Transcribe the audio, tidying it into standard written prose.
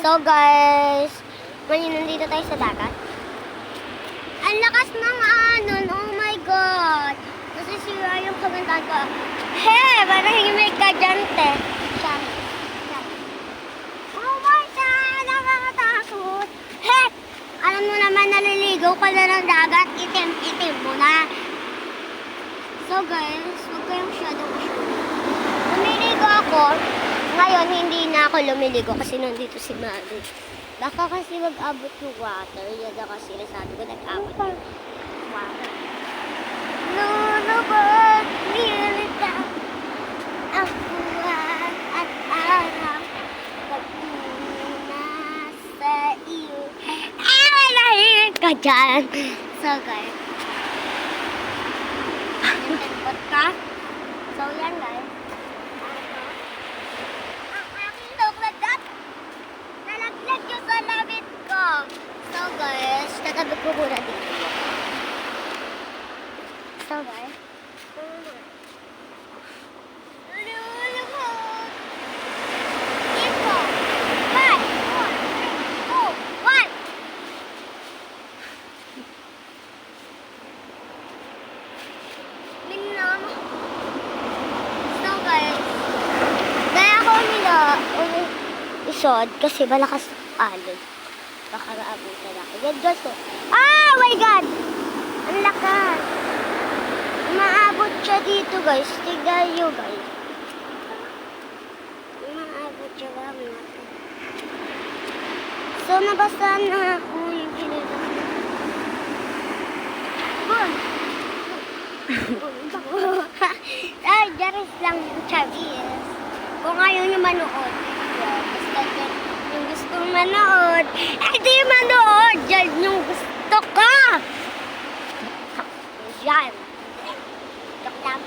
So guys, ngayon nandito tayo sa dagat. Ang lakas ng alon, oh my god. Nasisira yung kamantahan ko. Hey, parang himig ka dyan, te. Siyan. Oh my god, nakakatakot. Hey, alam mo naman naliligaw ka na ng dagat, itim-itim mo na. So guys, huwag kayong shadow show. Lumiligo ako. Ngayon, hindi na ako lumiligo kasi nandito si Mali. Baka kasi mag-abot yung water. Yan na kasi nasabi ko, nag-abot yung water. Lulubog, nilita ang buwan at araw. Pag nasa iyo, malahig ka dyan. So guys, nagtempot ka. So yan guys. So guys, tatabi ko muna dito. So guys, lulubog. Info. 5, 4, 3, 2, 1. Minam. So guys, kaya ako isod kasi malakas alon. Baka naabutan ako. Yan guys, oh. Ah, my God! Ang lakas. Maabot siya dito, guys. Tignan nyo, guys. Maabot siya ba? So, nabasa na ako yung pinag- Bon! Ay, jaris lang yung Chavis. Kung ayaw nyo manood. Basta dyan. Yung gusto manood, di manood! Yan yung gusto ko! Yan. Joke lang.